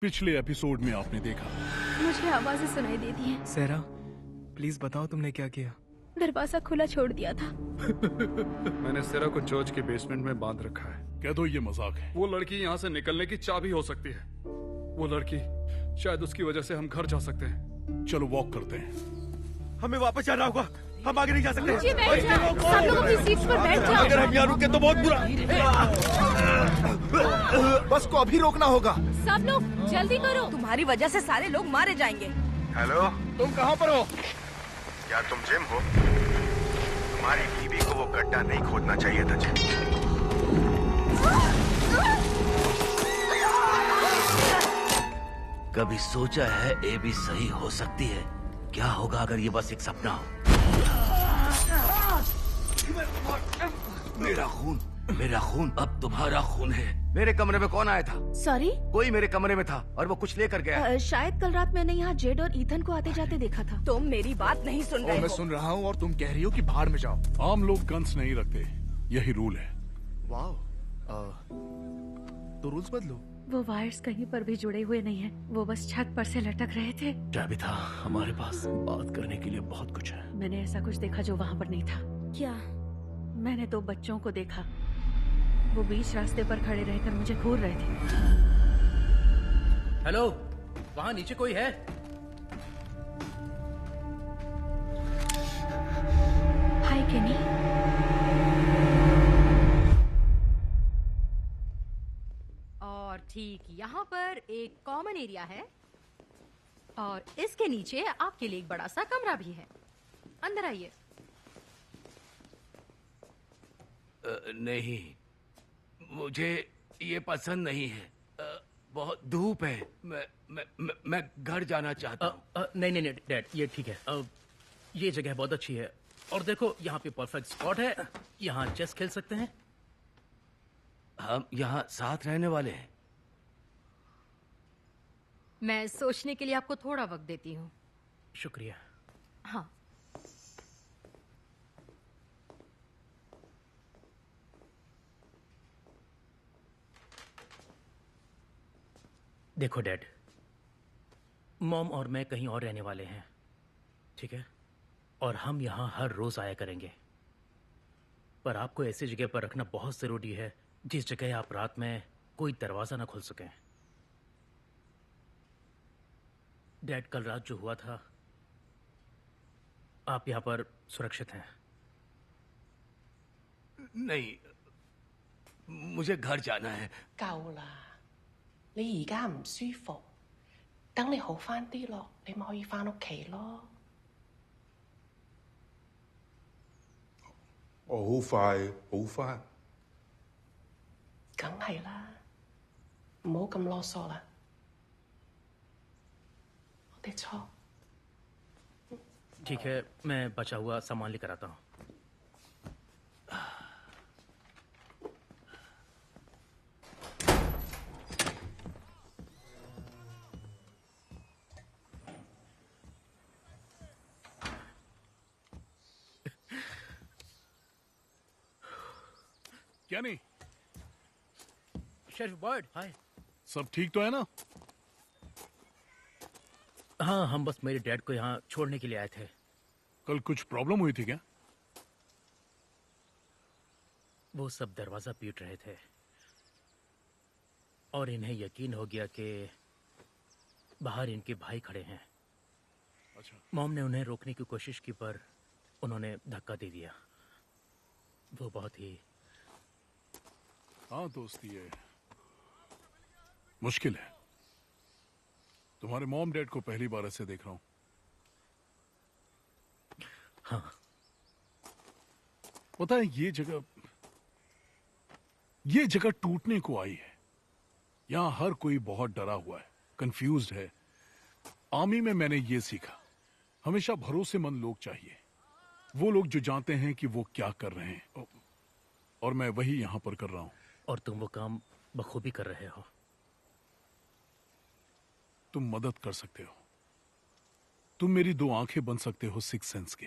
पिछले एपिसोड में आपने देखा मुझे आवाजें सुनाई देती हैं। सहरा, प्लीज बताओ तुमने क्या किया। दरवाजा खुला छोड़ दिया था। मैंने सेरा को चर्च के बेसमेंट में बांध रखा है। कह दो ये मजाक है। वो लड़की यहाँ से निकलने की चाबी हो सकती है। वो लड़की, शायद उसकी वजह से हम घर जा सकते हैं। चलो वॉक करते हैं। हमें वापस जाना होगा, हम आगे नहीं जा सकते। नीचे बैठ जाओ, सब लोग अपनी सीट्स पर बैठ जाओ। अगर हम यहाँ रुके तो बहुत बुरा। बस को अभी रोकना होगा। सब लोग जल्दी करो। तुम्हारी वजह से सारे लोग मारे जाएंगे। हेलो, तुम कहाँ पर हो? क्या तुम जिम हो? तुम्हारी बीवी को वो गड्ढा नहीं खोदना चाहिए था जिम। कभी सोचा है ये भी सही हो सकती है? क्या होगा अगर ये बस एक सपना हो? मेरा खून अब तुम्हारा खून है। मेरे कमरे में कौन आया था? सॉरी, कोई मेरे कमरे में था और वो कुछ लेकर गया। शायद कल रात मैंने यहाँ जेड और ईथन को आते जाते देखा था। तुम मेरी बात नहीं सुन रहे मैं हो। सुन रहा हूँ और तुम कह रही हो कि बाहर में जाओ। आम लोग गन्स नहीं रखते, यही रूल है। वाह, तो रूल्स बदलो। वो वायर्स कहीं पर भी जुड़े हुए नहीं हैं। वो बस छत पर से लटक रहे थे। चाबी था हमारे पास, बात करने के लिए बहुत कुछ है। मैंने ऐसा कुछ देखा जो वहाँ पर नहीं था। क्या? मैंने दो बच्चों को देखा। वो बीच रास्ते पर खड़े रहकर मुझे घूर रहे थे। हेलो, वहाँ नीचे कोई है? हाय केनी। और ठीक यहाँ पर एक कॉमन एरिया है और इसके नीचे आपके लिए एक बड़ा सा कमरा भी है। अंदर आइए। नहीं, मुझे ये पसंद नहीं है। बहुत धूप है। मैं घर जाना चाहता हूँ। नहीं, डैड, ये ठीक है। ये जगह बहुत अच्छी है और देखो यहाँ पे परफेक्ट स्पॉट है। यहाँ चेस खेल सकते हैं। हम यहाँ साथ रहने वाले हैं। मैं सोचने के लिए आपको थोड़ा वक्त देती हूँ। शुक्रिया। हाँ, देखो डैड, मॉम और मैं कहीं और रहने वाले हैं, ठीक है? और हम यहाँ हर रोज आया करेंगे। पर आपको ऐसी जगह पर रखना बहुत जरूरी है जिस जगह आप रात में कोई दरवाजा ना खोल सकें। डैड, कल रात जो हुआ था, आप यहाँ पर सुरक्षित हैं। नहीं, मुझे घर जाना है। 夠啦，你而家唔舒服，等你好返啲咯，你咪可以返屋企咯。我好快好返。梗係啦，唔好咁囉嗦啦。我哋錯。ठीक है, मैं बचा हुआ सामान लेकर आता हूँ। क्या नहीं? शेरिफ बर्ड, हाय। सब ठीक तो है ना? हाँ, हम बस मेरे डैड को यहाँ छोड़ने के लिए आए थे। कल कुछ प्रॉब्लम हुई थी क्या? वो सब दरवाजा पीट रहे थे और इन्हें यकीन हो गया कि बाहर इनके भाई खड़े हैं। अच्छा। मॉम ने उन्हें रोकने की कोशिश की पर उन्होंने धक्का दे दिया। वो बहुत ही हाँ दोस्ती है, मुश्किल है। तुम्हारे मॉम डैड को पहली बार ऐसे देख रहा हूं। हाँ, पता है ये जगह टूटने को आई है। यहां हर कोई बहुत डरा हुआ है, कंफ्यूज्ड है। आर्मी में मैंने ये सीखा, हमेशा भरोसेमंद लोग चाहिए, वो लोग जो जानते हैं कि वो क्या कर रहे हैं। और मैं वही यहां पर कर रहा हूं। और तुम वो काम बखूबी कर रहे हो। तुम मदद कर सकते हो। तुम मेरी दो आंखें बन सकते हो सिक्स सेंस के।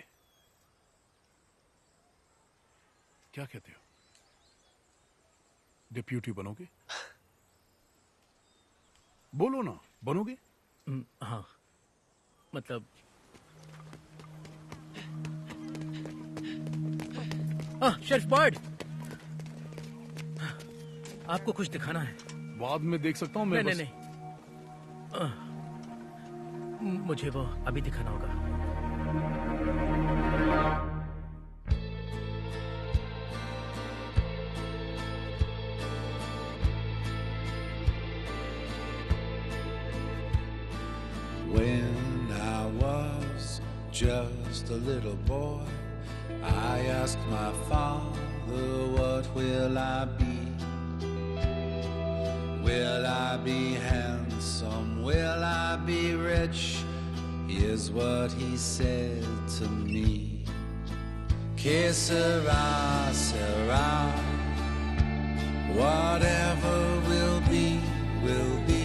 क्या कहते हो? डिप्यूटी बनोगे? बोलो ना, बनोगे? हाँ, मतलब शेफ बॉयड, आपको कुछ दिखाना है? बाद में देख सकता हूँ मैं। नहीं, मुझे वो अभी दिखाना होगा। When I was just a little boy, I asked my father, what will I be? Will I be handsome? Will I be rich? Here's what he said to me. Que sera, sera. Whatever will be, will be.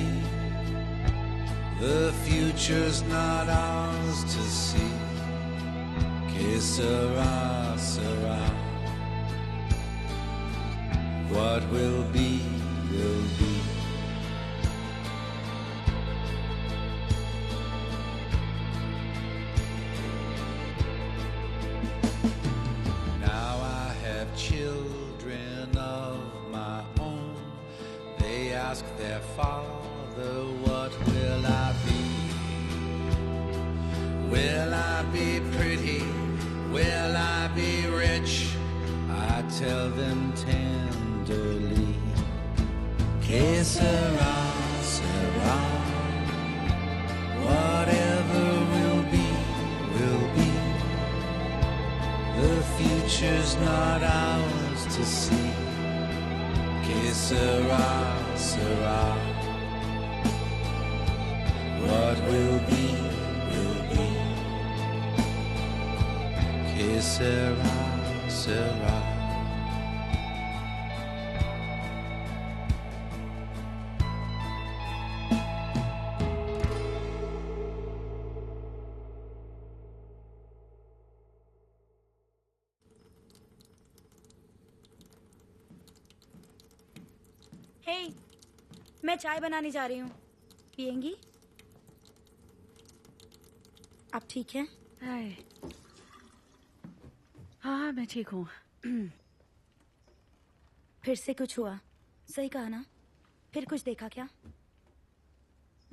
The future's not ours to see. Que sera, sera. What will be, will be. Now I have children of my own. They ask their father, what will I be? Will I be pretty? Will I be rich? I tell them tenderly, que sera, sera. Whatever will be, will be. The future's not ours to see. Que sera, sera. What will be, will be. Que sera, sera. हे, मैं चाय बनाने जा रही हूँ, पियेंगी? आप ठीक हैं? हाय। हाँ, मैं ठीक हूँ। फिर से कुछ हुआ? सही कहा ना? फिर कुछ देखा क्या?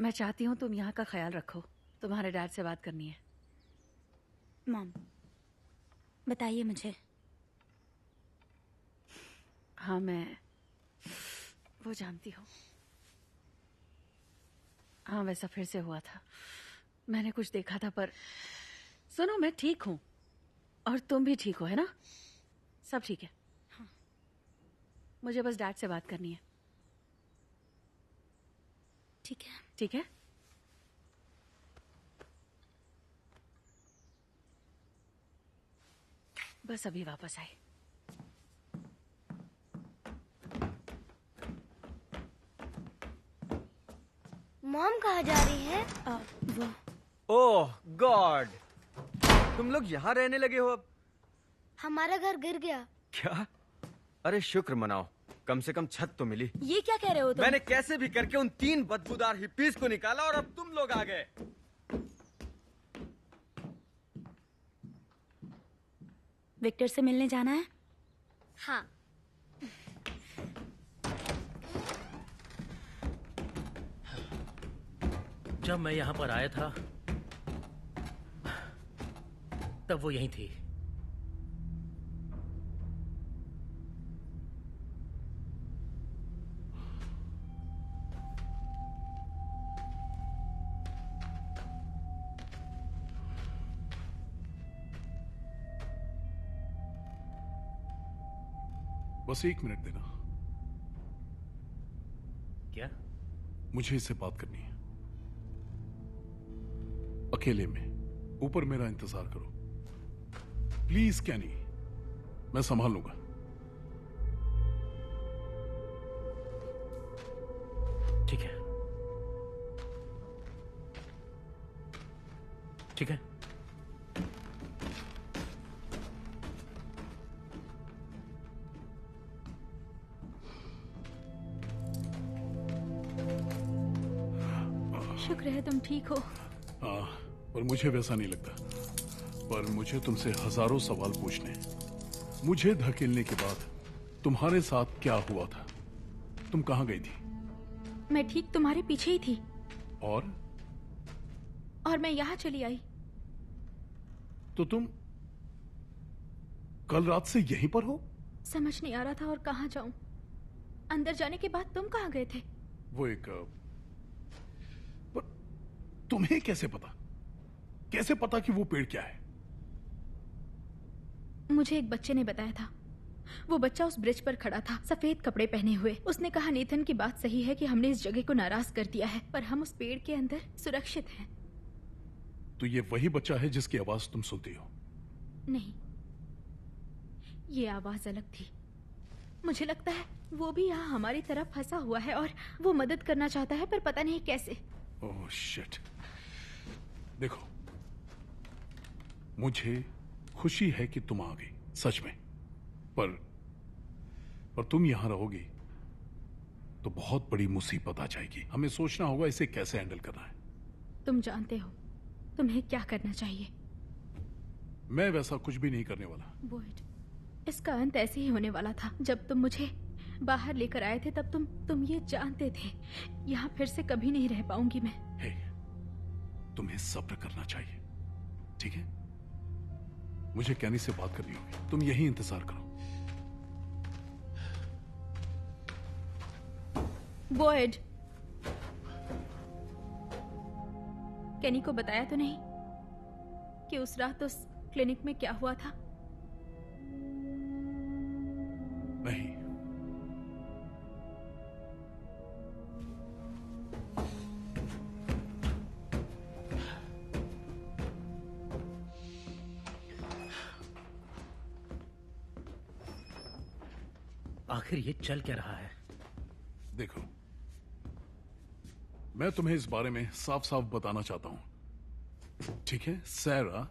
मैं चाहती हूँ तुम यहाँ का ख्याल रखो। तुम्हारे डैड से बात करनी है। मॉम, बताइए मुझे। हाँ, मैं वो जानती हूँ। हाँ, वैसा फिर से हुआ था। मैंने कुछ देखा था, पर सुनो, मैं ठीक हूँ और तुम भी ठीक हो, है ना? सब ठीक है। हाँ। मुझे बस डैड से बात करनी है। ठीक है। ठीक है? बस अभी वापस आई। मॉम कहाँ जा रही है? वो ओह गॉड, तुम लोग यहाँ रहने लगे हो अब? हमारा घर गिर गया। क्या? अरे शुक्र मनाओ, कम से कम छत तो मिली। ये क्या कह रहे हो तुम? मैंने कैसे भी करके उन 3 बदबूदार हिप्पीज को निकाला और अब तुम लोग आ गए। विक्टर से मिलने जाना है? हाँ। जब मैं यहाँ पर आया था तब वो यहीं थी। बस 1 मिनट देना। क्या? मुझे इससे बात करनी है, अकेले में। ऊपर मेरा इंतजार करो प्लीज। कैनी, मैं संभाल लूंगा। ठीक है, ठीक है। शुक्र है तुम ठीक हो। हाँ, पर मुझे वैसा नहीं लगता। पर मुझे तुमसे हजारों सवाल पूछने हैं। मुझे धकेलने के बाद तुम्हारे साथ क्या हुआ था? तुम कहाँ गई थी? मैं ठीक तुम्हारे पीछे ही थी और मैं यहाँ चली आई। तो तुम कल रात से यहीं पर हो? समझ नहीं आ रहा था और कहाँ जाऊं। अंदर जाने के बाद तुम कहाँ गए थे? वो एक पर तुम्हें कैसे पता? कैसे पता कि वो पेड़ क्या है? मुझे एक बच्चे ने बताया था। वो बच्चा उस ब्रिज पर खड़ा था, सफेद कपड़े पहने हुए। उसने कहा नेथन की बात सही है कि हमने इस जगह को नाराज कर दिया है, पर हम उस पेड़ के अंदर सुरक्षित हैं। तो ये वही बच्चा है जिसकी आवाज तुम सुनती हो? नहीं, ये आवाज अलग थी। मुझे लगता है वो भी यहाँ हमारी तरफ फंसा हुआ है और वो मदद करना चाहता है, पर पता नहीं कैसे। Oh shit. देखो, मुझे खुशी है कि तुम आ गई, सच में। पर तुम यहां रहोगी तो बहुत बड़ी मुसीबत आ जाएगी। हमें सोचना होगा इसे कैसे हैंडल करना है। तुम जानते हो तुम्हें क्या करना चाहिए। मैं वैसा कुछ भी नहीं करने वाला। बॉयड, इसका अंत ऐसे ही होने वाला था। जब तुम मुझे बाहर लेकर आए थे तब तुम ये जानते थे यहाँ फिर से कभी नहीं रह पाऊंगी मैं। हे, तुम्हें सब्र करना चाहिए, ठीक है? मुझे कैनी से बात करनी होगी। तुम यही इंतजार करो। बॉयड, कैनी को बताया तो नहीं कि उस रात उस क्लिनिक में क्या हुआ था? नहीं। आखिर ये चल क्या रहा है? देखो, मैं तुम्हें इस बारे में साफ साफ बताना चाहता हूं, ठीक है? सैरा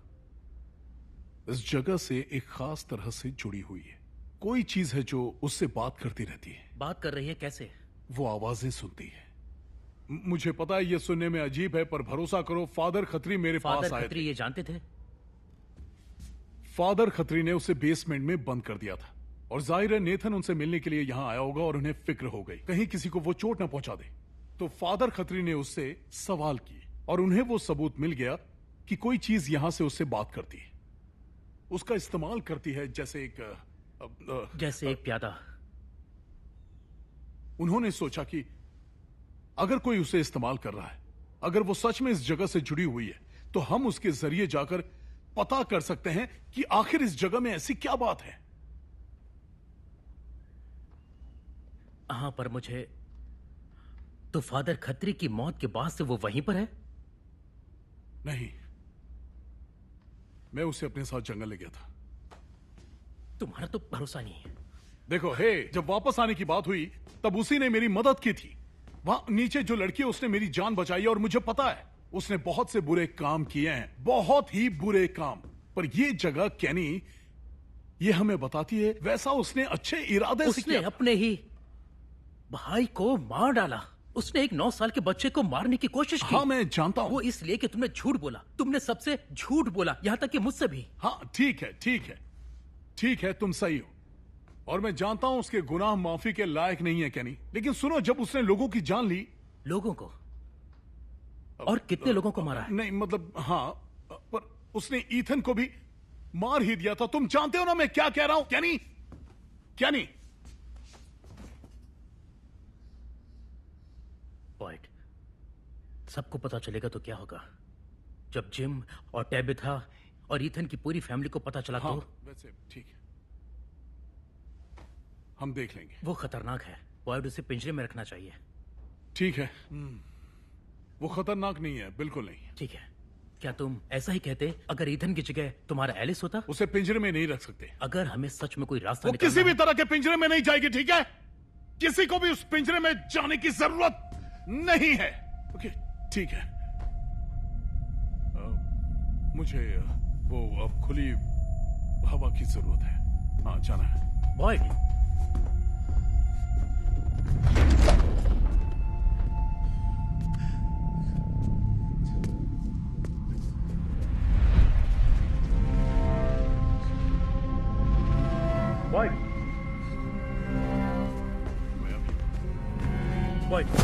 इस जगह से एक खास तरह से जुड़ी हुई है। कोई चीज है जो उससे बात करती रहती है। बात कर रही है कैसे? वो आवाजें सुनती है। मुझे पता है ये सुनने में अजीब है, पर भरोसा करो, फादर खत्री मेरे पास आए थे। फादर खत्री ये जानते थे? फादर खत्री ने उसे बेसमेंट में बंद कर दिया था और जाहिर है नेथन उनसे मिलने के लिए यहां आया होगा और उन्हें फिक्र हो गई कहीं किसी को वो चोट न पहुंचा दे। तो फादर खत्री ने उससे सवाल किए और उन्हें वो सबूत मिल गया कि कोई चीज यहां से उससे बात करती है, उसका इस्तेमाल करती है, जैसे एक प्यादा। उन्होंने सोचा कि अगर कोई उसे इस्तेमाल कर रहा है, अगर वो सच में इस जगह से जुड़ी हुई है, तो हम उसके जरिए जाकर पता कर सकते हैं कि आखिर इस जगह में ऐसी क्या बात है। हाँ, पर मुझे तो फादर खत्री की मौत के बाद से वो वहीं पर है? नहीं, मैं उसे अपने साथ जंगल ले गया था। तुम्हारा तो भरोसा नहीं है। देखो, जब वापस आने की बात हुई तब उसी ने मेरी मदद की थी। वहां नीचे जो लड़की है उसने मेरी जान बचाई और मुझे पता है उसने बहुत से बुरे काम किए हैं, बहुत ही बुरे काम। पर ये जगह कैनी ये हमें बताती है वैसा उसने अच्छे इरादे से किया। उसने अपने ही भाई को मार डाला। उसने एक 9 साल के बच्चे को मारने की कोशिश की। हाँ, मैं जानता हूं। वो इसलिए कि तुमने झूठ बोला। तुमने सबसे झूठ बोला, यहां तक कि मुझसे भी। हाँ, ठीक है, तुम सही हो और मैं जानता हूं उसके गुनाह माफी के लायक नहीं है कैनी। लेकिन सुनो, जब उसने लोगों की जान ली। लोगों को? और कितने लोगों को मारा है? नहीं, मतलब हाँ, पर उसने ईथन को भी मार ही दिया था। तुम जानते हो ना मैं क्या कह रहा हूं कैनी? कैनी, बॉयड, सबको पता चलेगा तो क्या होगा? जब जिम और टैबिथा और ईथन की पूरी फैमिली को पता चला हाँ, तो? वैसे ठीक है, हम देख लेंगे। वो खतरनाक है बॉयड, उसे पिंजरे में रखना चाहिए। ठीक है, वो खतरनाक नहीं है, बिल्कुल नहीं। ठीक है, क्या तुम ऐसा ही कहते अगर ईथन की जगह तुम्हारा एलिस होता? उसे पिंजरे में नहीं रख सकते। अगर हमें सच में कोई रास्ता वो किसी भी तरह के पिंजरे में नहीं जाएगी, ठीक है? किसी को भी उस पिंजरे में जाने की जरूरत नहीं है। ओके, ठीक है। मुझे वो अब खुली हवा की जरूरत है। हाँ, जाना है। बॉयड,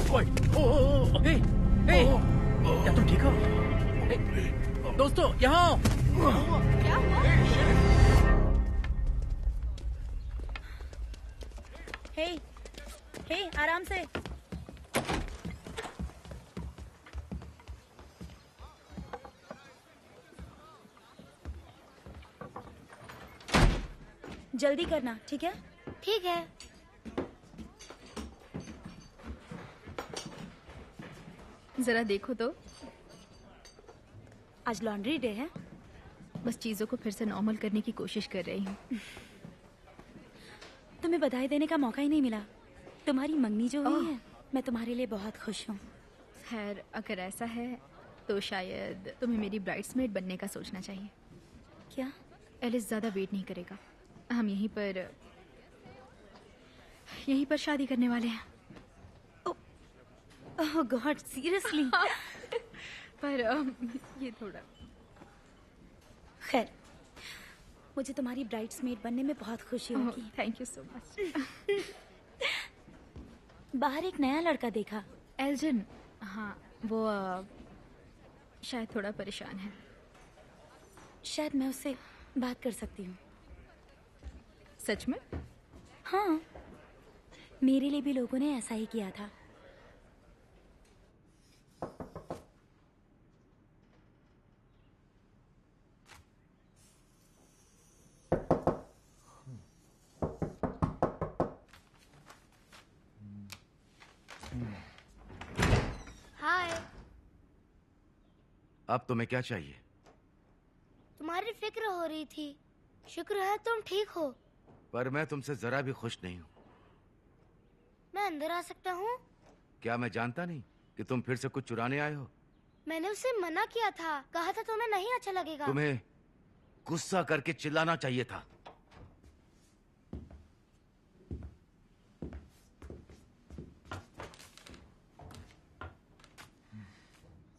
ओए, हे, हे, क्या तुम ठीक हो? हे, दोस्तों यहाँ आओ। क्या हुआ? हे, हे, आराम से। जल्दी करना, ठीक है? ठीक है। जरा देखो तो। आज लॉन्ड्री डे है। बस चीजों को फिर से नॉर्मल करने की कोशिश कर रही हूँ। तुम्हें बधाई देने का मौका ही नहीं मिला। तुम्हारी मंगनी जो हुई है, मैं तुम्हारे लिए बहुत खुश हूँ। खैर, अगर ऐसा है तो शायद तुम्हें मेरी ब्राइड्समेड बनने का सोचना चाहिए। क्या? एलिस ज्यादा वेट नहीं करेगा। हम यहीं पर शादी करने वाले हैं। ओह गॉड, सीरियसली? पर ये थोड़ा। खैर, मुझे तुम्हारी ब्राइड्समेड बनने में बहुत खुशी होगी। Thank you so much. बाहर एक नया लड़का देखा। एल्जन। हाँ, वो शायद थोड़ा परेशान है। शायद मैं उससे बात कर सकती हूँ। सच में? हाँ, मेरे लिए भी लोगों ने ऐसा ही किया था। हाय। अब तुम्हें क्या चाहिए? तुम्हारी फिक्र हो रही थी। शुक्र है तुम ठीक हो। पर मैं तुमसे जरा भी खुश नहीं हूँ। मैं अंदर आ सकता हूँ? क्या मैं जानता नहीं कि तुम फिर से कुछ चुराने आए हो? मैंने उससे मना किया था, कहा था तुम्हें नहीं अच्छा लगेगा। तुम्हें गुस्सा करके चिल्लाना चाहिए था।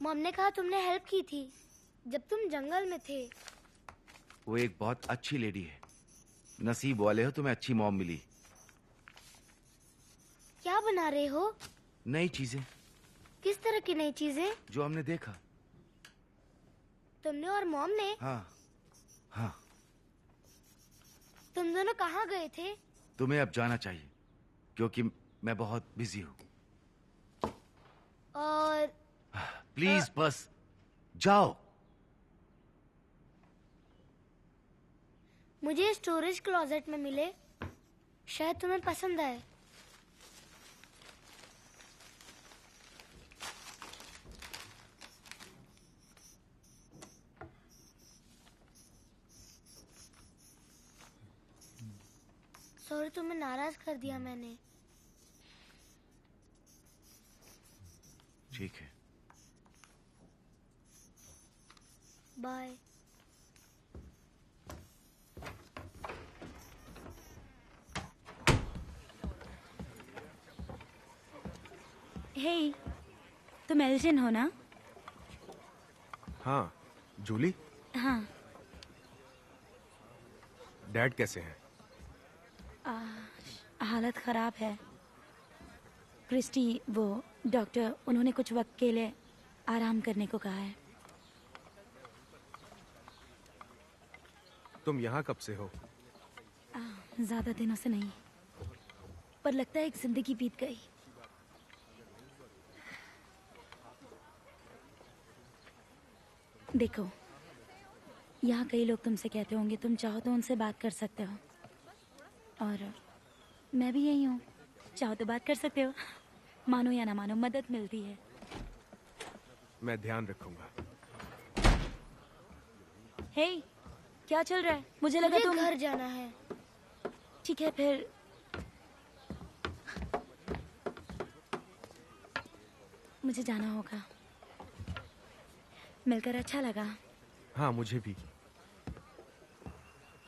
मॉम ने कहा तुमने हेल्प की थी जब तुम जंगल में थे। वो एक बहुत अच्छी लेडी है। नसीब वाले हो, तुम्हें अच्छी मॉम मिली। क्या बना रहे हो? नई चीजें। किस तरह की नई चीजें? जो हमने देखा। तुमने और मॉम ने? हाँ हाँ। तुम दोनों कहाँ गए थे? तुम्हें अब जाना चाहिए क्योंकि मैं बहुत बिजी हूँ। और प्लीज बस जाओ। मुझे स्टोरेज क्लोजेट में मिले, शायद तुम्हें पसंद आए। सॉरी, तुम्हें नाराज कर दिया मैंने। ठीक है, बाय। हे, तुम एल्जन हो ना? हाँ। जूली? हाँ। डैड कैसे हैं? हालत खराब है। क्रिस्टी, वो डॉक्टर, उन्होंने कुछ वक्त के लिए आराम करने को कहा है। तुम यहाँ कब से हो? ज्यादा दिनों से नहीं, पर लगता है एक जिंदगी बीत गई। देखो, यहाँ कई लोग तुमसे कहते होंगे तुम चाहो तो उनसे बात कर सकते हो, और मैं भी यही हूँ, चाहो तो बात कर सकते हो। मानो या ना मानो, मदद मिलती है। मैं ध्यान रखूंगा। हे, क्या चल रहा है? मुझे लगा तुम घर जाना है। ठीक है, फिर मुझे जाना होगा। मिलकर अच्छा लगा। हाँ, मुझे भी।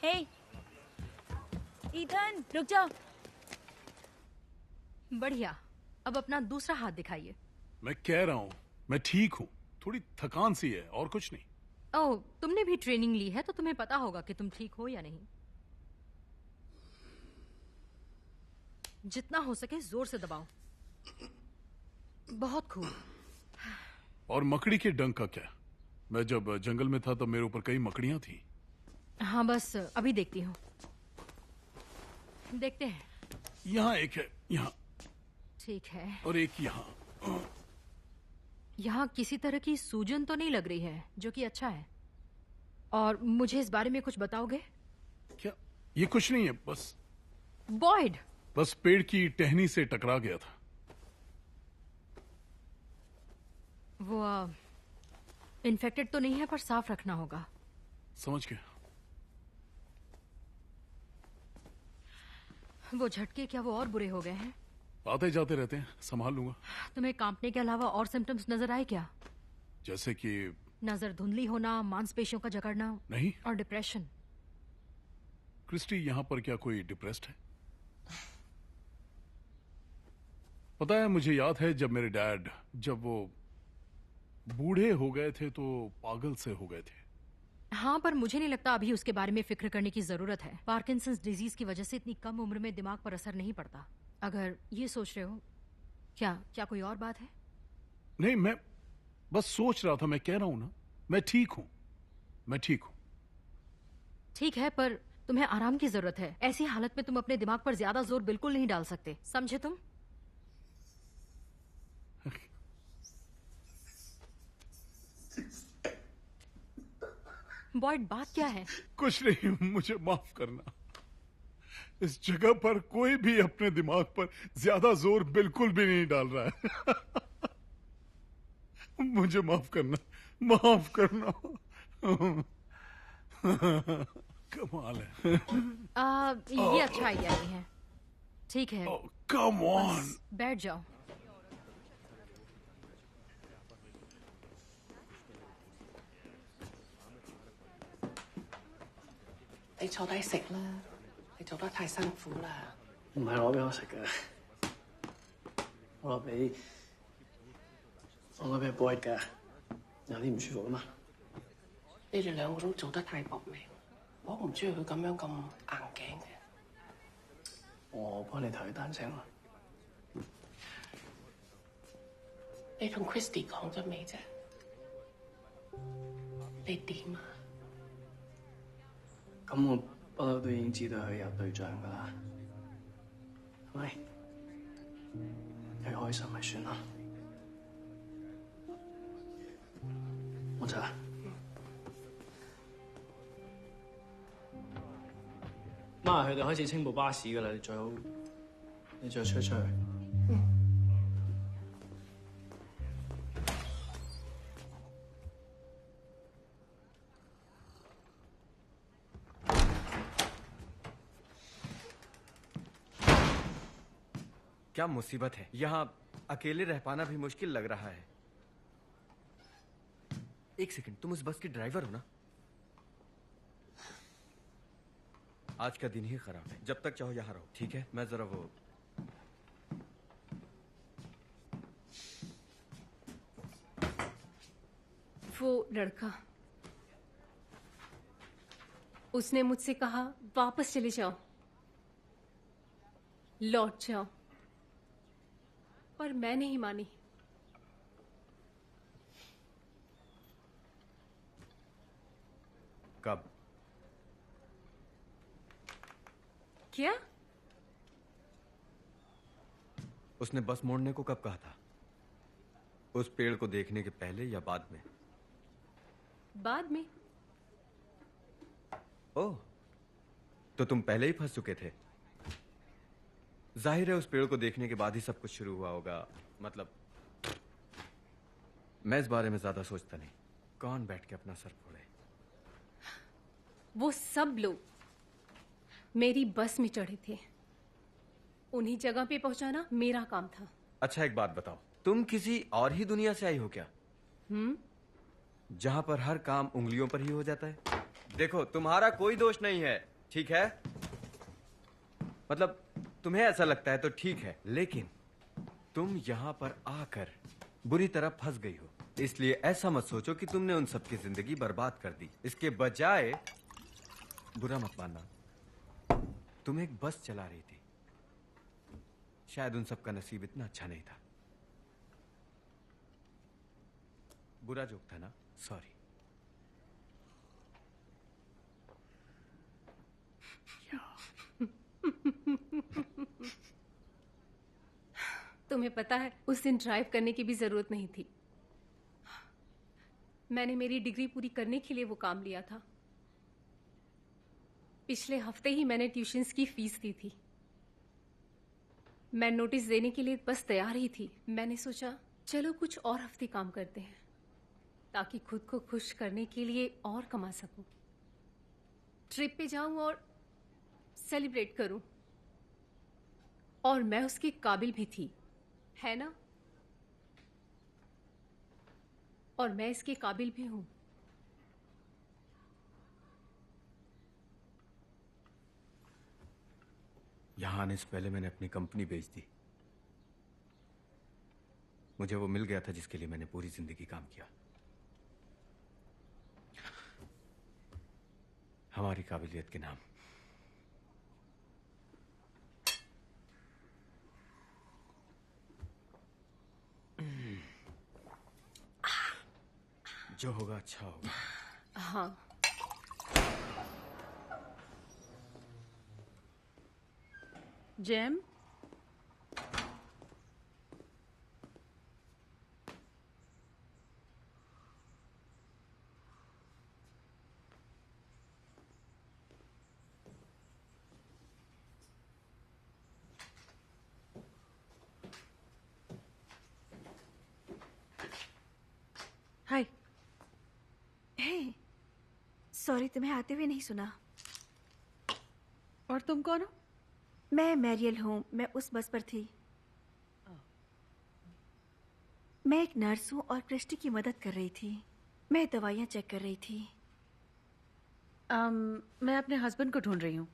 हे, ईथन, रुक जाओ। बढ़िया, अब अपना दूसरा हाथ दिखाइए। मैं कह रहा हूँ मैं ठीक हूँ, थोड़ी थकान सी है और कुछ नहीं। ओह, तुमने भी ट्रेनिंग ली है तो तुम्हें पता होगा कि तुम ठीक हो या नहीं। जितना हो सके जोर से दबाओ। बहुत खूब। और मकड़ी के डंक का क्या? मैं जब जंगल में था तब मेरे ऊपर कई मकड़ियां थी। हाँ बस अभी देखती हूँ। देखते हैं। यहाँ एक है, यहाँ। ठीक है। और एक यहाँ। यहाँ किसी तरह की सूजन तो नहीं लग रही है, जो कि अच्छा है। और मुझे इस बारे में कुछ बताओगे? क्या? ये कुछ नहीं है, बस बॉयड। बस पेड़ की टहनी से टकरा गया था। वो इन्फेक्टेड तो नहीं है, पर साफ रखना होगा। समझ गया। वो झटके क्या वो और बुरे हो गए हैं? आते जाते रहते हैं, संभाल लूंगा। तुम्हें कांपने के अलावा और सिम्टम्स नजर आए क्या? जैसे कि नजर धुंधली होना, मांसपेशियों का जकड़ना। नहीं। और डिप्रेशन। क्रिस्टी, यहाँ पर क्या कोई डिप्रेस्ड है? पता है, मुझे याद है जब मेरे डैड, जब वो बूढ़े हो गए थे तो पागल से हो गए थे। हाँ, पर मुझे नहीं लगता अभी उसके बारे में फिक्र करने की जरूरत है। पार्किंसंस डिजीज की वजह से इतनी कम उम्र में दिमाग पर असर नहीं पड़ता। अगर ये सोच रहे हो, क्या कोई और बात है? नहीं, मैं बस सोच रहा था। मैं कह रहा हूं ना, मैं ठीक हूं। मैं ठीक हूं। ठीक है, पर तुम्हें आराम की जरूरत है। ऐसी हालत में तुम अपने दिमाग पर ज्यादा जोर बिल्कुल नहीं डाल सकते, समझे तुम? बॉयड, बात क्या है? कुछ नहीं, मुझे माफ करना। इस जगह पर कोई भी अपने दिमाग पर ज्यादा जोर बिल्कुल भी नहीं डाल रहा है। मुझे माफ करना, माफ करना। कमाल है। ये अच्छा आइडिया नहीं है। ठीक है, कम ऑन, बैठ जाओ।你坐低食啦，你做得太辛苦啦。唔係攞俾我食嘅，我攞俾 Boyd 嘅，有啲唔舒服啊嘛。你哋兩個都做得太搏命，我唔中意佢咁樣咁硬頸嘅。我幫你同佢單聲啦。你同 Christy 講咗未啫？你點啊？咁我不嬲都已經知道佢有對象噶啦，係咪？佢開心咪算啦。我走啦。媽，佢哋開始清部巴士噶啦，你最好出去。क्या मुसीबत है? यहाँ अकेले रह पाना भी मुश्किल लग रहा है। एक सेकंड, तुम उस बस की ड्राइवर हो ना? आज का दिन ही खराब है। जब तक चाहो यहाँ रहो, ठीक है? मैं जरा वो लड़का, उसने मुझसे कहा वापस चले जाओ, लौट जाओ, पर मैं नहीं मानी। कब? क्या? उसने बस मोड़ने को कब कहा था? उस पेड़ को देखने के पहले या बाद में? बाद में। ओह, तो तुम पहले ही फंस चुके थे। जाहिर है उस पेड़ को देखने के बाद ही सब कुछ शुरू हुआ होगा। मतलब मैं इस बारे में ज्यादा सोचता नहीं। कौन बैठ के अपना सर फोड़े? वो सब लोग मेरी बस में चढ़े थे, उन्हीं जगह पे पहुंचाना मेरा काम था। अच्छा एक बात बताओ, तुम किसी और ही दुनिया से आई हो क्या? जहां पर हर काम उंगलियों पर ही हो जाता है? देखो, तुम्हारा कोई दोष नहीं है, ठीक है? मतलब तुम्हें ऐसा लगता है तो ठीक है, लेकिन तुम यहां पर आकर बुरी तरह फंस गई हो। इसलिए ऐसा मत सोचो कि तुमने उन सबकी जिंदगी बर्बाद कर दी। इसके बजाय, बुरा मत मानना, तुम एक बस चला रही थी। शायद उन सबका नसीब इतना अच्छा नहीं था। बुरा जोक था ना, सॉरी। तुम्हें पता है, उस दिन ड्राइव करने की भी जरूरत नहीं थी। मैंने मेरी डिग्री पूरी करने के लिए वो काम लिया था। पिछले हफ्ते ही मैंने ट्यूशन्स की फीस दी थी। मैं नोटिस देने के लिए बस तैयार ही थी। मैंने सोचा चलो कुछ और हफ्ते काम करते हैं ताकि खुद को खुश करने के लिए और कमा सकूं, ट्रिप पे जाऊं और सेलिब्रेट करूं। और मैं उसके काबिल भी थी, है ना? और मैं इसके काबिल भी हूं। यहां आने से पहले मैंने अपनी कंपनी बेच दी। मुझे वो मिल गया था जिसके लिए मैंने पूरी जिंदगी काम किया। हमारी काबिलियत के नाम। जो होगा अच्छा होगा। हाँ। जेम, हाय। हे, सॉरी तुम्हें आते हुए नहीं सुना। और तुम कौन हो? मैं मैरियल हूँ, मैं उस बस पर थी। मैं एक नर्स हूँ और क्रिस्टी की मदद कर रही थी। मैं दवाइयाँ चेक कर रही थी। मैं अपने हस्बैंड को ढूंढ रही हूँ।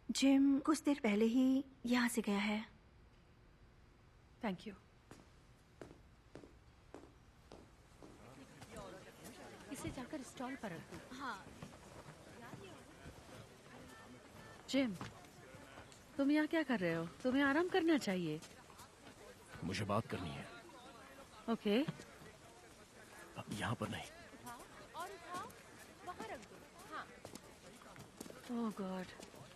जिम कुछ देर पहले ही यहाँ से गया है। Thank you. इसे जाकर स्टॉल पर रख दो। हाँ। जिम, तुम यहाँ क्या कर रहे हो? तुम्हें आराम करना चाहिए। मुझे बात करनी है। ओके। यहाँ पर नहीं। और उठाओ, वहाँ रख दो। हाँ। ओह गॉड।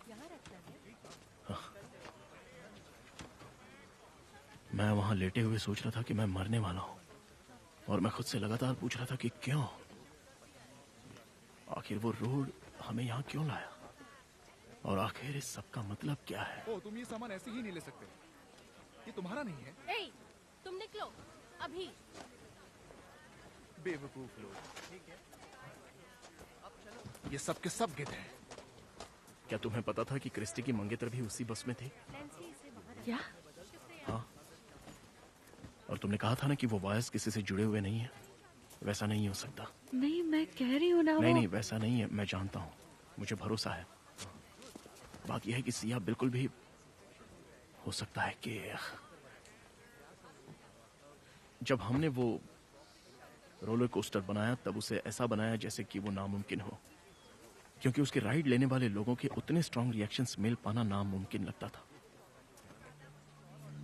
यहाँ रखना है। मैं वहां लेटे हुए सोच रहा था कि मैं मरने वाला हूँ, और मैं खुद से लगातार पूछ रहा था कि क्यों, आखिर वो रोड हमें यहाँ क्यों लाया, और आखिर इस सब का मतलब क्या है। ओ, तुम ये सामान ऐसे ही नहीं ले सकते, ये तुम्हारा नहीं है। ए, तुम निकलो अभी। बेवकूफ लोग। ठीक है, ये सब के सब गिद्ध हैं। क्या तुम्हें पता था कि क्रिस्टी की मंगेतर भी उसी बस में थे? क्या? हाँ। और तुमने कहा था ना कि वो वायर्स किसी से जुड़े हुए नहीं है। वैसा नहीं हो सकता। नहीं, मैं कह रही हूँ ना। नहीं, वैसा नहीं है। मैं जानता हूँ, मुझे भरोसा है। बात यह है कि सिया बिल्कुल भी हो सकता है कि जब हमने वो रोलर कोस्टर बनाया तब उसे ऐसा बनाया जैसे कि वो नामुमकिन हो, क्योंकि उसके राइड लेने वाले लोगों के उतने स्ट्रांग रिएक्शंस मिल पाना नामुमकिन लगता था।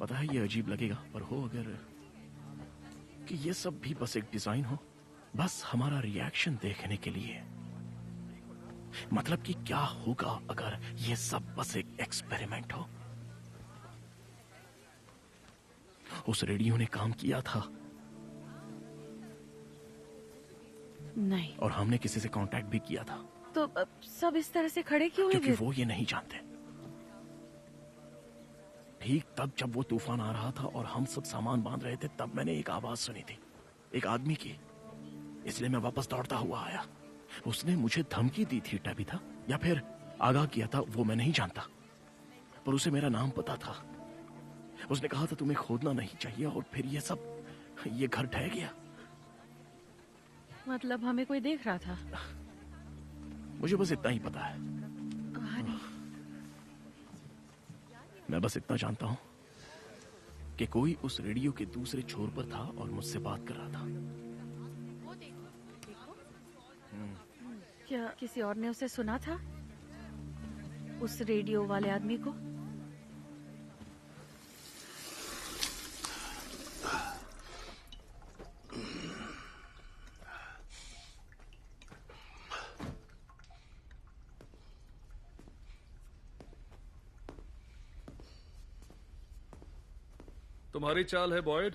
पता है ये अजीब लगेगा, पर हो अगर कि ये सब भी बस एक डिजाइन हो, बस हमारा रिएक्शन देखने के लिए। मतलब कि क्या होगा अगर ये सब बस एक एक्सपेरिमेंट हो। उस रेडियो ने काम किया था नहीं, और हमने किसी से कांटेक्ट भी किया था। तो सब इस तरह से खड़े क्यों हैं? क्योंकि वो ये नहीं जानते। ठीक तब जब वो तूफान आ रहा था और हम सब सामान बांध रहे थे, तब मैंने एक आवाज सुनी थी, एक आदमी की। इसलिए मैं वापस दौड़ता हुआ आया। उसने मुझे धमकी दी थी टबिथा, या फिर आगाह किया था, वो मैं नहीं जानता, पर उसे मेरा नाम पता था। उसने कहा था तुम्हें खोदना नहीं चाहिए, और फिर ये सब, ये घर ढह गया। मतलब हमें कोई देख रहा था? मुझे बस इतना ही पता है। मैं बस इतना जानता हूं कि कोई उस रेडियो के दूसरे छोर पर था और मुझसे बात कर रहा था। क्या किसी और ने उसे सुना था? उस रेडियो वाले आदमी को? तुम्हारी चाल है बॉयड।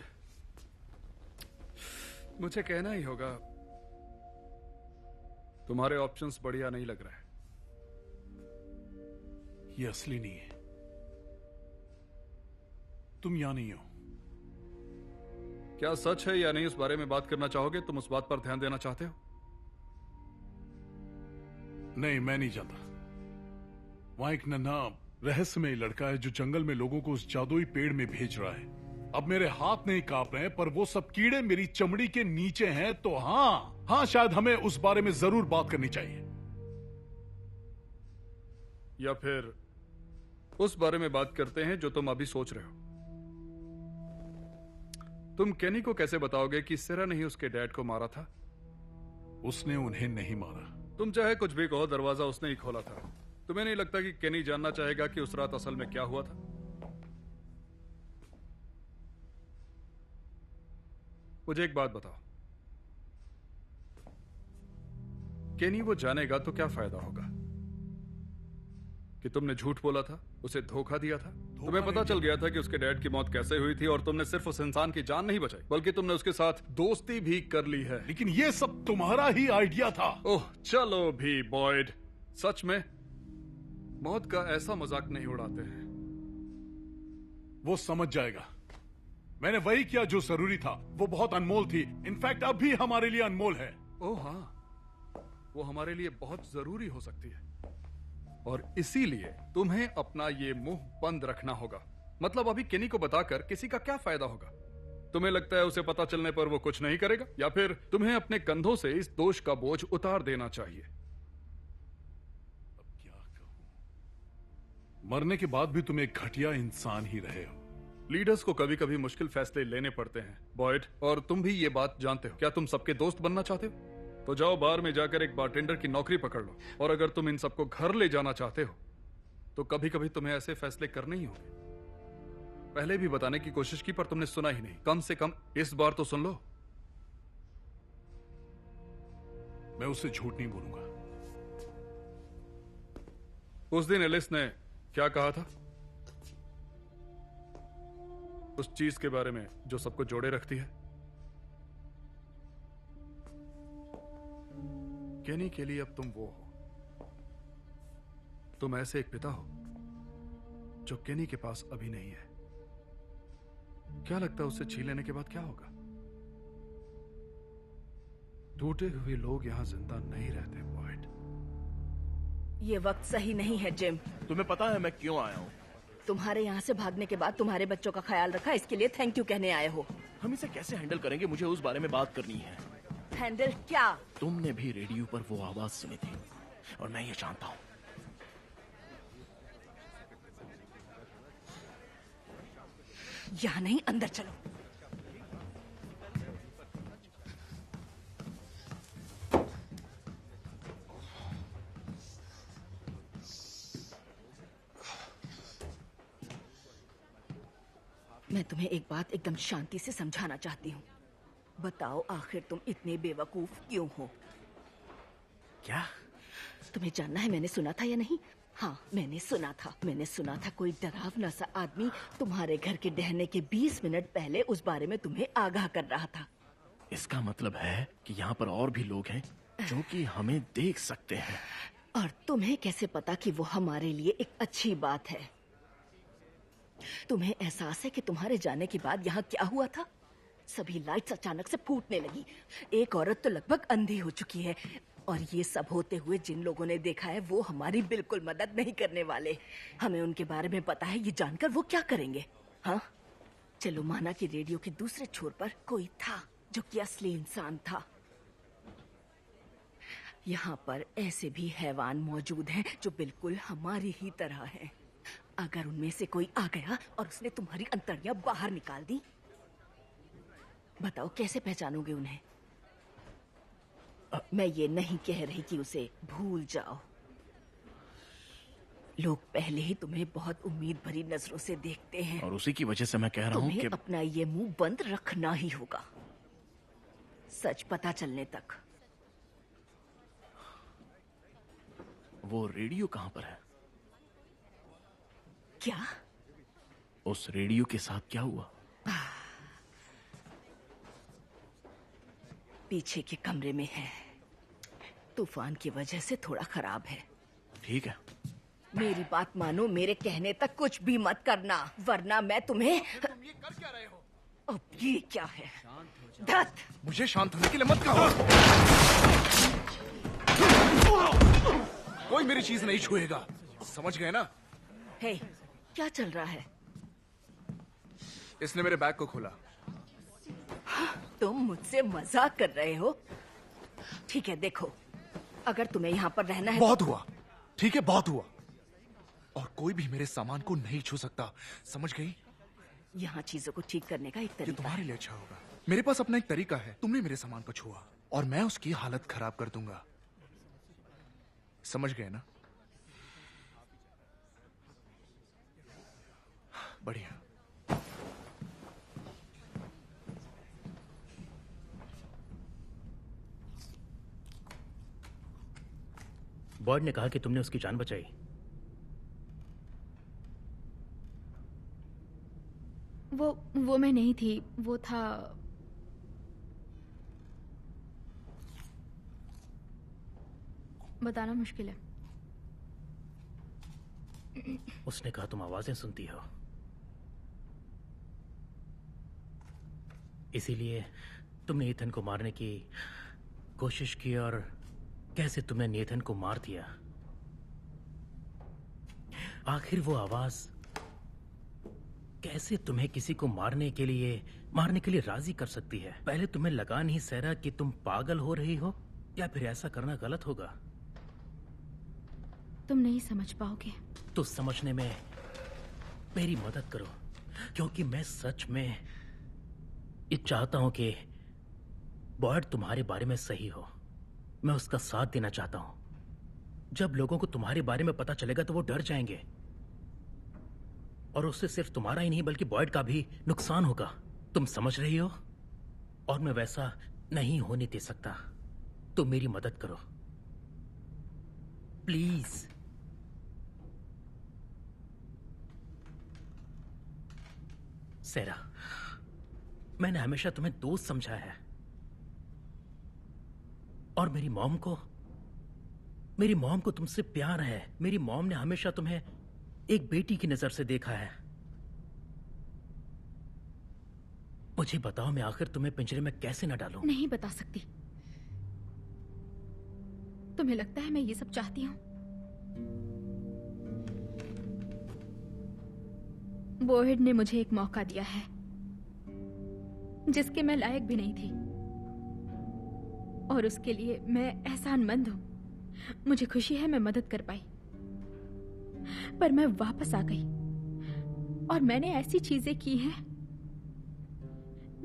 मुझे कहना ही होगा, तुम्हारे ऑप्शंस बढ़िया नहीं लग रहे हैं। ये असली नहीं है। तुम यहां नहीं हो। क्या सच है या नहीं उस बारे में बात करना चाहोगे? तुम उस बात पर ध्यान देना चाहते हो? नहीं, मैं नहीं जानता। वहां एक नन्हा रहस्यमय लड़का है जो जंगल में लोगों को उस जादुई पेड़ में भेज रहा है। अब मेरे हाथ नहीं कांप रहे हैं, पर वो सब कीड़े मेरी चमड़ी के नीचे हैं। तो हाँ, शायद हमें उस बारे में जरूर बात करनी चाहिए। या फिर उस बारे में बात करते हैं जो तुम अभी सोच रहे हो। तुम केनी को कैसे बताओगे कि सेरा ने ही उसके डैड को मारा था? उसने उन्हें नहीं मारा। तुम चाहे कुछ भी कहो, दरवाजा उसने ही खोला था। तुम्हें नहीं लगता कि केनी जानना चाहेगा कि उस रात असल में क्या हुआ था? मुझे एक बात बताओ, केनी वो जानेगा तो क्या फायदा होगा कि तुमने झूठ बोला था, उसे धोखा दिया था? तुम्हें पता चल गया था कि उसके डैड की मौत कैसे हुई थी, और तुमने सिर्फ उस इंसान की जान नहीं बचाई बल्कि तुमने उसके साथ दोस्ती भी कर ली है। लेकिन ये सब तुम्हारा ही आइडिया था। ओह चलो भी बॉयड, सच में मौत का ऐसा मजाक नहीं उड़ाते हैं। वो समझ जाएगा। मैंने वही किया जो जरूरी था। वो बहुत अनमोल थी। इनफैक्ट अब भी हमारे लिए अनमोल है। ओह हाँ, वो हमारे लिए बहुत जरूरी हो सकती है, और इसीलिए तुम्हें अपना ये मुंह बंद रखना होगा। मतलब अभी केनी को बताकर किसी का क्या फायदा होगा? तुम्हें लगता है उसे पता चलने पर वो कुछ नहीं करेगा, या फिर तुम्हें अपने कंधों से इस दोष का बोझ उतार देना चाहिए? अब क्या कहूं? मरने के बाद भी तुम एक घटिया इंसान ही रहे हो। लीडर्स को कभी कभी मुश्किल फैसले लेने पड़ते हैं बॉयड, और तुम भी ये बात जानते हो। क्या तुम सबके दोस्त बनना चाहते हो? तो जाओ बार में जाकर एक बारटेंडर की नौकरी पकड़ लो। और अगर तुम इन सबको घर ले जाना चाहते हो तो कभी कभी तुम्हें ऐसे फैसले करने ही होंगे। पहले भी बताने की कोशिश की पर तुमने सुना ही नहीं। कम से कम इस बार तो सुन लो। मैं उससे झूठ नहीं बोलूंगा। उस दिन एलिस ने क्या कहा था? उस चीज के बारे में जो सबको जोड़े रखती है। केनी के लिए अब तुम वो हो। तुम ऐसे एक पिता हो जो केनी के पास अभी नहीं है। क्या लगता है उससे छीन लेने के बाद क्या होगा? टूटे हुए लोग यहां जिंदा नहीं रहते बॉयड। ये वक्त सही नहीं है जिम। तुम्हें पता है मैं क्यों आया हूँ? तुम्हारे यहाँ से भागने के बाद तुम्हारे बच्चों का ख्याल रखा, इसके लिए थैंक यू कहने आए हो। हम इसे कैसे हैंडल करेंगे, मुझे उस बारे में बात करनी है। हैंडल क्या? तुमने भी रेडियो पर वो आवाज सुनी थी और मैं ये जानता हूँ। यहाँ नहीं, अंदर चलो। मैं तुम्हें एक बात एकदम शांति से समझाना चाहती हूँ। बताओ आखिर तुम इतने बेवकूफ क्यों हो? क्या? तुम्हें जानना है मैंने सुना था या नहीं? हाँ, मैंने सुना था कोई डरावना सा आदमी तुम्हारे घर के डहने के 20 मिनट पहले उस बारे में तुम्हें आगाह कर रहा था। इसका मतलब है कि यहाँ पर और भी लोग हैं जो कि हमें देख सकते हैं। और तुम्हें कैसे पता कि वो हमारे लिए एक अच्छी बात है? तुम्हें एहसास है कि तुम्हारे जाने के बाद यहाँ क्या हुआ था? सभी लाइट्स अचानक से फूटने लगी। एक औरत तो लगभग अंधी हो चुकी है, और ये सब होते हुए जिन लोगों ने देखा है वो हमारी बिल्कुल मदद नहीं करने वाले। हमें उनके बारे में पता है, ये जानकर वो क्या करेंगे? हाँ, चलो माना कि रेडियो के दूसरे छोर पर कोई था जो कि असली इंसान था। यहाँ पर ऐसे भी हैवान मौजूद हैं जो बिल्कुल हमारी ही तरह हैं। अगर उनमें से कोई आ गया और उसने तुम्हारी अंतड़ियां बाहर निकाल दी, बताओ कैसे पहचानोगे उन्हें? मैं ये नहीं कह रही कि उसे भूल जाओ। लोग पहले ही तुम्हें बहुत उम्मीद भरी नजरों से देखते हैं, और उसी की वजह से मैं कह रहा हूँ कि अपना ये मुंह बंद रखना ही होगा सच पता चलने तक। वो रेडियो कहाँ पर है? क्या? उस रेडियो के साथ क्या हुआ? पीछे के कमरे में है। तूफान की वजह से थोड़ा खराब है। ठीक है। मेरी बात मानो, मेरे कहने तक कुछ भी मत करना, वरना मैं तुम्हें। तुम ये कर क्या रहे हो? अब ये क्या है? दत्त! मुझे शांत होने के लिए मत कहो। कोई मेरी चीज नहीं छुएगा, समझ गए ना? हे, क्या चल रहा है? इसने मेरे बैग को खोला। तुम मुझसे मजाक कर रहे हो? ठीक है, देखो, अगर तुम्हें यहाँ पर रहना है बहुत हुआ, ठीक है, बहुत हुआ। और कोई भी मेरे सामान को नहीं छू सकता, समझ गई? यहाँ चीजों को ठीक करने का एक ये तरीका तुम्हारे है। लिए अच्छा होगा। मेरे पास अपना एक तरीका है। तुमने मेरे सामान को छुआ और मैं उसकी हालत खराब कर दूंगा, समझ गए ना? बढ़िया। बॉयड ने कहा कि तुमने उसकी जान बचाई। वो मैं नहीं थी, वो था। बताना मुश्किल है। उसने कहा तुम आवाजें सुनती हो, इसीलिए तुमने ईथन को मारने की कोशिश की और कैसे तुमने नेथन को मार दिया। आखिर वो आवाज कैसे तुम्हें किसी को मारने के लिए राजी कर सकती है? पहले तुम्हें लगा नहीं सहरा कि तुम पागल हो रही हो, या फिर ऐसा करना गलत होगा? तुम नहीं समझ पाओगे। तो समझने में मेरी मदद करो, क्योंकि मैं सच में ये चाहता हूं कि बॉयड तुम्हारे बारे में सही हो। मैं उसका साथ देना चाहता हूं। जब लोगों को तुम्हारे बारे में पता चलेगा तो वो डर जाएंगे, और उससे सिर्फ तुम्हारा ही नहीं बल्कि बॉयड का भी नुकसान होगा। तुम समझ रही हो? और मैं वैसा नहीं होने दे सकता। तो मेरी मदद करो प्लीज। सेरा, मैंने हमेशा तुम्हें दोस्त समझा है, और मेरी मॉम को तुमसे प्यार है। मेरी मॉम ने हमेशा तुम्हें एक बेटी की नजर से देखा है। मुझे बताओ, मैं आखिर तुम्हें पिंजरे में कैसे न डालूं? नहीं बता सकती। तुम्हें लगता है मैं ये सब चाहती हूँ? बॉयड ने मुझे एक मौका दिया है जिसके मैं लायक भी नहीं थी, और उसके लिए मैं एहसानमंद हूं। मुझे खुशी है मैं मदद कर पाई, पर मैं वापस आ गई और मैंने ऐसी चीजें की हैं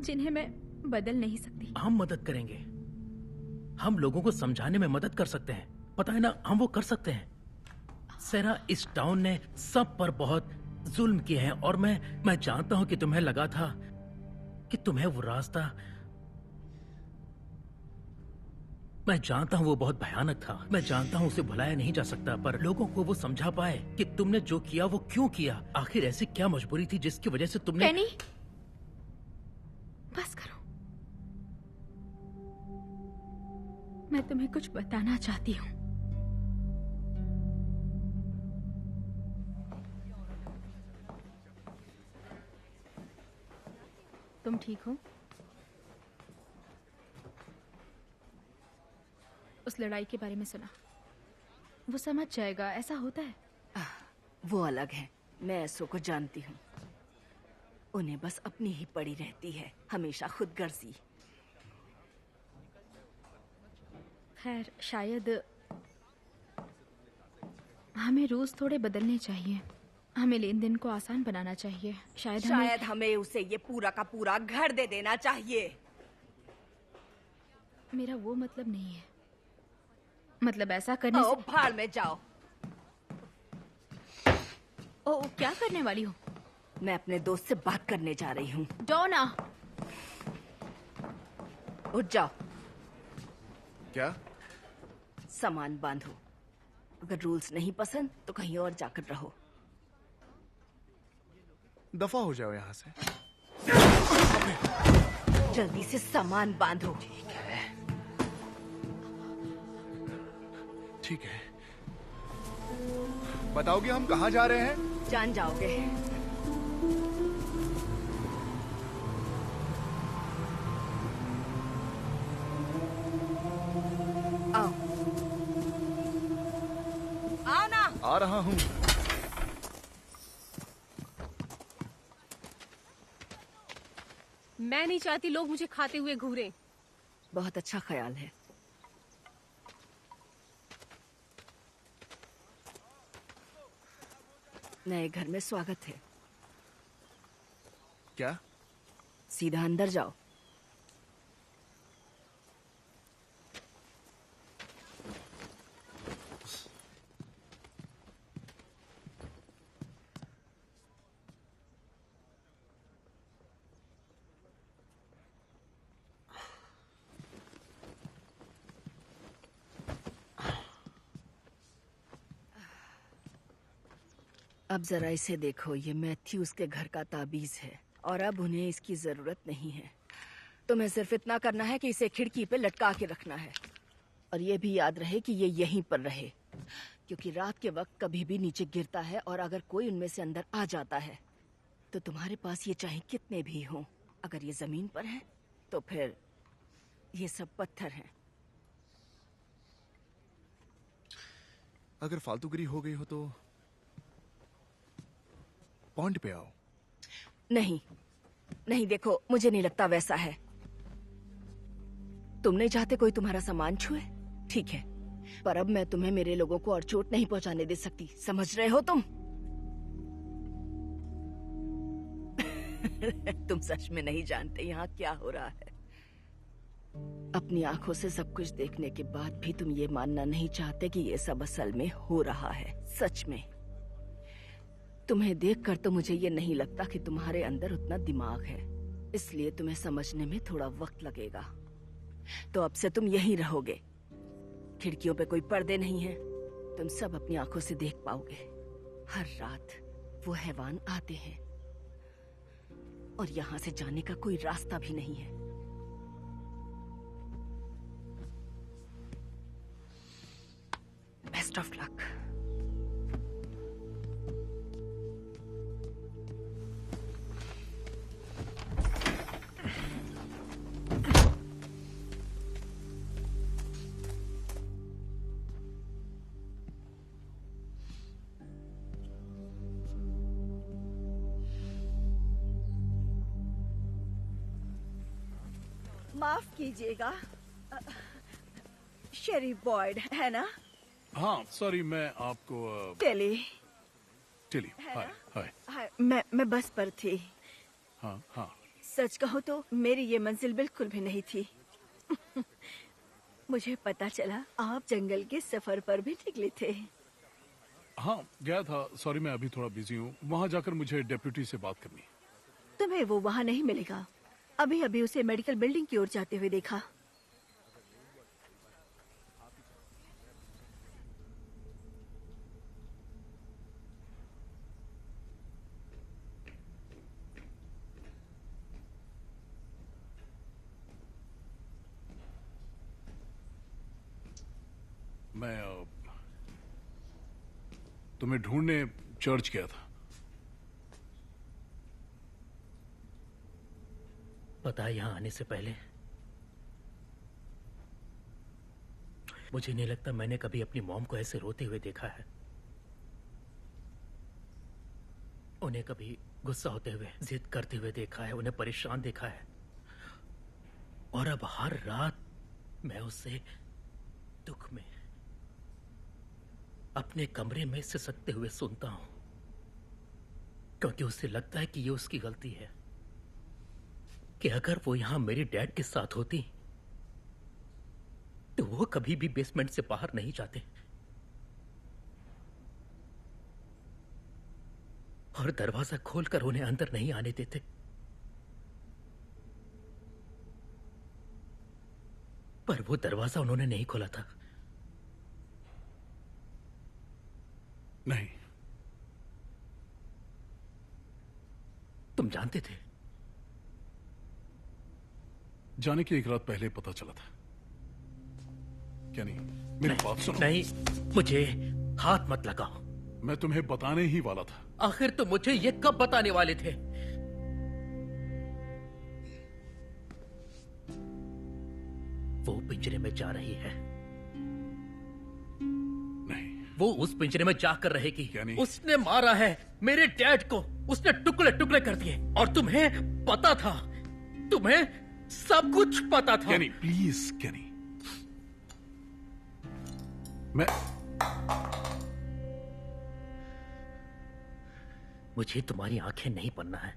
जिन्हें मैं बदल नहीं सकती। हम मदद करेंगे, हम लोगों को समझाने में मदद कर सकते हैं। पता है ना, हम वो कर सकते हैं। सेरा, इस टाउन ने सब पर बहुत जुल्म किए हैं, और मैं जानता हूं कि तुम्हें लगा था कि तुम्हें वो रास्ता, मैं जानता हूं वो बहुत भयानक था। मैं जानता हूं उसे भुलाया नहीं जा सकता, पर लोगों को वो समझा पाए कि तुमने जो किया वो क्यों किया। आखिर ऐसी क्या मजबूरी थी जिसकी वजह से तुमने। पेनी, बस करो। मैं तुम्हें कुछ बताना चाहती हूँ। तुम ठीक हो? उस लड़ाई के बारे में सुना? वो समझ जाएगा, ऐसा होता है। वो अलग है, मैं ऐसो को जानती हूँ। उन्हें बस अपनी ही पड़ी रहती है, हमेशा खुदगर्जी। खैर, शायद हमें रूल्स थोड़े बदलने चाहिए। हमें लेन देन को आसान बनाना चाहिए। शायद हमें उसे ये पूरा का पूरा घर दे देना चाहिए। मेरा वो मतलब नहीं है। मतलब ऐसा करने से भाड़ में जाओ। ओ, क्या करने वाली हो? मैं अपने दोस्त से बात करने जा रही हूँ। डोना, उठ जाओ। क्या? सामान बांधो। अगर रूल्स नहीं पसंद तो कहीं और जाकर रहो। दफा हो जाओ यहाँ से। जल्दी से सामान बांधो। ठीक है। ठीक है, बताओगे हम कहाँ जा रहे हैं? जान जाओगे। आओ आओ ना। आ रहा हूँ। मैं नहीं चाहती लोग मुझे खाते हुए घूरे। बहुत अच्छा ख्याल है। नए घर में स्वागत है। क्या? सीधा अंदर जाओ। अब जरा इसे देखो, ये मैथ्यूज के घर का ताबीज है और अब उन्हें इसकी जरूरत नहीं है। तुम्हें सिर्फ इतना करना है कि इसे खिड़की पे लटका के रखना है और ये भी याद रहे कि ये यहीं पर रहे, क्योंकि रात के वक्त कभी भी नीचे गिरता है और अगर कोई उनमें से अंदर आ जाता है तो तुम्हारे पास ये चाहे कितने भी हों, अगर ये जमीन पर है तो फिर ये सब पत्थर हैं। अगर फालतूगिरी हो गई हो तो पॉइंट पे आओ। नहीं नहीं, देखो मुझे नहीं लगता वैसा है। तुम नहीं चाहते कोई तुम्हारा सामान छुए, ठीक है, पर अब मैं तुम्हें मेरे लोगों को और चोट नहीं पहुंचाने दे सकती, समझ रहे हो तुम? तुम सच में नहीं जानते यहाँ क्या हो रहा है। अपनी आंखों से सब कुछ देखने के बाद भी तुम ये मानना नहीं चाहते कि ये सब असल में हो रहा है। सच में तुम्हें देखकर तो मुझे ये नहीं लगता कि तुम्हारे अंदर उतना दिमाग है, इसलिए तुम्हें समझने में थोड़ा वक्त लगेगा। तो अब से तुम यहीं रहोगे। खिड़कियों पे कोई पर्दे नहीं है, तुम सब अपनी आंखों से देख पाओगे। हर रात वो हैवान आते हैं और यहाँ से जाने का कोई रास्ता भी नहीं है। Best of luck. माफ कीजिएगा, शेरिफ बॉयड है ना? हाँ सॉरी, मैं आपको टेली हाय हाय। हाय, मैं बस पर थी। हाँ हाँ, सच कहूँ तो मेरी ये मंजिल बिल्कुल भी नहीं थी। मुझे पता चला आप जंगल के सफर पर भी निकले थे। हाँ गया था। सॉरी मैं अभी थोड़ा बिजी हूँ, वहाँ जाकर मुझे डेप्यूटी से बात करनी है। तुम्हें वो वहाँ नहीं मिलेगा। अभी अभी उसे मेडिकल बिल्डिंग की ओर जाते हुए देखा। मैं तुम्हें ढूंढने चर्च गया था। पता है, यहाँ आने से पहले मुझे नहीं लगता मैंने कभी अपनी मॉम को ऐसे रोते हुए देखा है। उन्हें कभी गुस्सा होते हुए, जिद करते हुए देखा है, उन्हें परेशान देखा है। और अब हर रात मैं उसे दुख में अपने कमरे में सिसकते हुए सुनता हूं, क्योंकि उसे लगता है कि ये उसकी गलती है, कि अगर वो यहां मेरे डैड के साथ होती तो वो कभी भी बेसमेंट से बाहर नहीं जाते और दरवाजा खोलकर उन्हें अंदर नहीं आने देते। पर वो दरवाजा उन्होंने नहीं खोला था। नहीं। तुम जानते थे? जाने की एक रात पहले पता चला था। क्या नहीं? मेरी बात सुनो। नहीं, मुझे हाथ मत लगाओ। मैं तुम्हें बताने ही वाला था। आखिर तुम मुझे ये कब बताने वाले थे? वो पिंजरे में जा रही है। नहीं, वो उस पिंजरे में जाकर रहेगी। यानी? उसने मारा है मेरे डैड को, उसने टुकड़े टुकड़े कर दिए, और तुम्हें पता था, तुम्हें सब कुछ पता था। कैनी, प्लीज कैनी, मैं मुझे तुम्हारी आंखें नहीं पढ़ना है।